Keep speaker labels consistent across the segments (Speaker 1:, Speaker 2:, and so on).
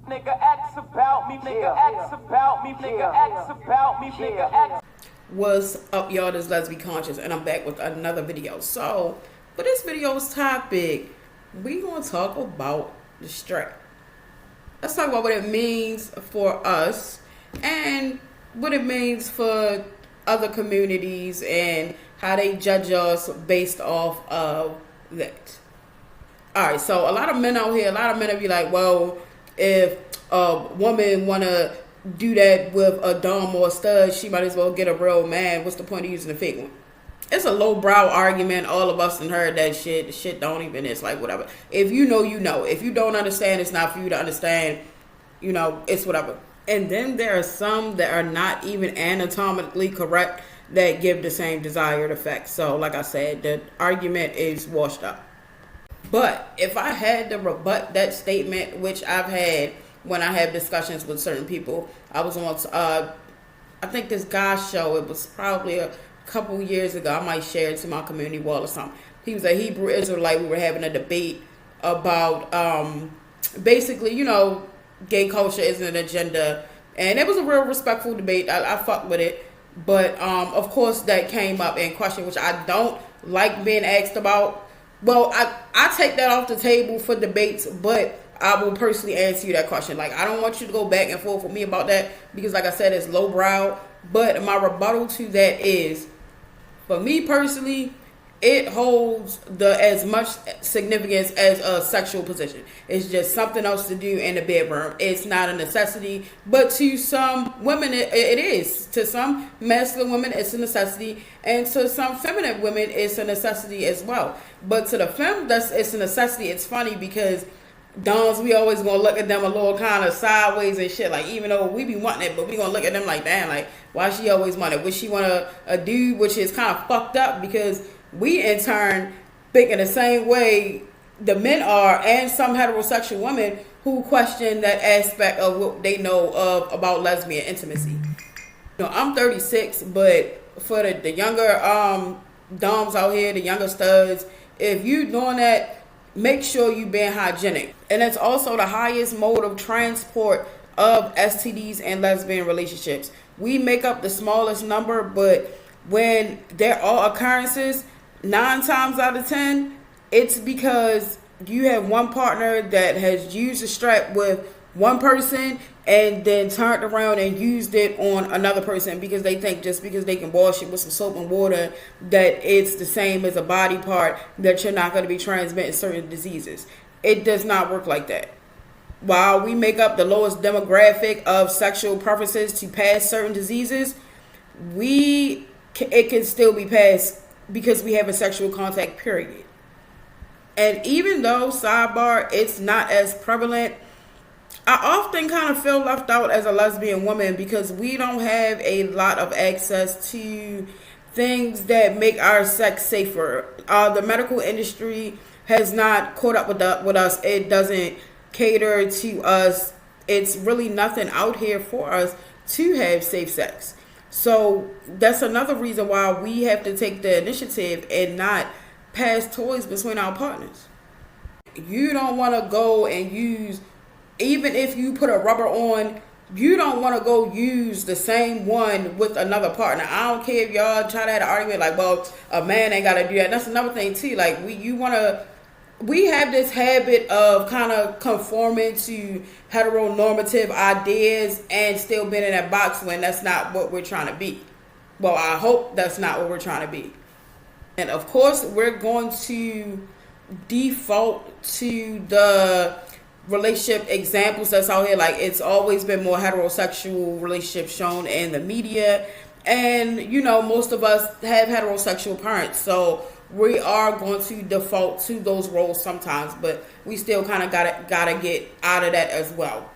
Speaker 1: Nigga acts about me, nigga acts about me, nigga acts about me, nigga acts.
Speaker 2: What's up, y'all? This is Lesbian Conscious, and I'm back with another video. So, for this video's topic, we gonna talk about the strap. Let's talk about what it means for us and what it means for other communities and how they judge us based off of that. Alright, so a lot of men out here, a lot of men will be like, well, if a woman want to do that with a dom or a stud, she might as well get a real man. What's the point of using a fake one? It's a lowbrow argument. All of us have heard that shit. The shit don't even, it's like whatever. If you know, you know. If you don't understand, it's not for you to understand. You know, it's whatever. And then there are some that are not even anatomically correct that give the same desired effect. So, like I said, the argument is washed up. But if I had to rebut that statement, which I've had when I have discussions with certain people, I was on, I think this guy's show, it was probably a couple years ago. I might share it to my community wall or something. He was a Hebrew Israelite. We were having a debate about basically, you know, gay culture isn't an agenda. And it was a real respectful debate. I fucked with it. But, of course, that came up in question, which I don't like being asked about. Well, I take that off the table for debates, but I will personally answer you that question. Like, I don't want you to go back and forth with me about that because, like I said, it's lowbrow. But my rebuttal to that is, for me personally, it holds as much significance as a sexual position. It's just something else to do in the bedroom. It's not a necessity, but to some women, it is. To some masculine women, it's a necessity, and to some feminine women, it's a necessity as well. But to the femme, it's a necessity. It's funny because doms, we always gonna look at them a little kind of sideways and shit. Like, even though we be wanting it, but we gonna look at them like, damn, like, why she always want it? Would she want a dude, which is kind of fucked up because we in turn think in the same way the men are, and some heterosexual women who question that aspect of what they know of about lesbian intimacy. You know, I'm 36, but for the younger doms out here, the younger studs, if you doing that, make sure you being hygienic. And it's also the highest mode of transport of STDs and lesbian relationships. We make up the smallest number, but when there are occurrences, 9 times out of 10, it's because you have one partner that has used a strap with one person and then turned around and used it on another person because they think just because they can wash it with some soap and water that it's the same as a body part, that you're not going to be transmitting certain diseases. It does not work like that. While we make up the lowest demographic of sexual preferences to pass certain diseases, it can still be passed because we have a sexual contact, period. And even though, sidebar, it's not as prevalent, I often kind of feel left out as a lesbian woman because we don't have a lot of access to things that make our sex safer. The medical industry has not caught up with us. It doesn't cater to us. It's really nothing out here for us to have safe sex. So that's another reason why we have to take the initiative and not pass toys between our partners. You don't want to go and use, even if you put a rubber on, you don't want to go use the same one with another partner. I don't care if y'all try to have an argument like, well, a man ain't got to do that. That's another thing too. Like, we have this habit of kind of conforming to heteronormative ideas and still being in that box when that's not what we're trying to be. Well, I hope that's not what we're trying to be. And of course, we're going to default to the relationship examples that's out here. Like, it's always been more heterosexual relationships shown in the media. And, you know, most of us have heterosexual parents. So we are going to default to those roles sometimes, but we still kind of gotta get out of that as well.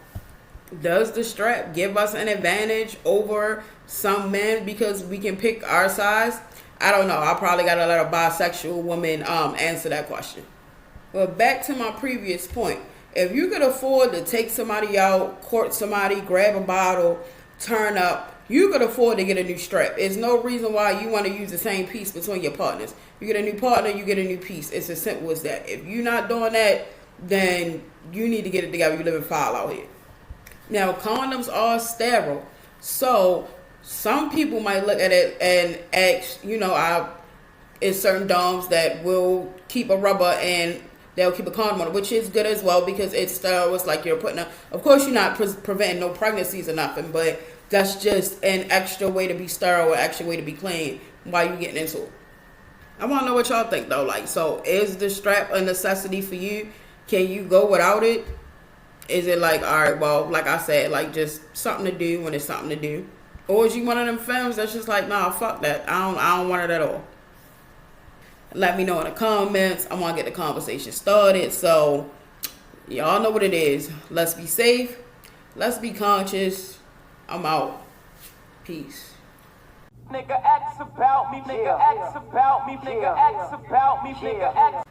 Speaker 2: Does the strap give us an advantage over some men because we can pick our size? I don't know. I probably gotta let a bisexual woman answer that question. But back to my previous point. If you could afford to take somebody out, court somebody, grab a bottle, turn up, you could afford to get a new strap. There's no reason why you want to use the same piece between your partners. You get a new partner, you get a new piece. It's as simple as that. If you're not doing that, then you need to get it together. You live in foul out here. Now, condoms are sterile. So, some people might look at it and ask, it's certain doms that will keep a rubber and they'll keep a condom on it, which is good as well because it's sterile. It's like you're putting of course, you're not preventing no pregnancies or nothing, but that's just an extra way to be sterile, an extra way to be clean while you're getting into it. I want to know what y'all think, though. Like, so is the strap a necessity for you? Can you go without it? Is it like, all right, well, like I said, like just something to do when it's something to do? Or is you one of them femmes that's just like, nah, fuck that. I don't want it at all. Let me know in the comments. I want to get the conversation started. So, y'all know what it is. Let's be safe. Let's be conscious. I'm out. Peace.
Speaker 1: Nigga, ask about me, nigga, ask about me, nigga, ask about me, nigga, ask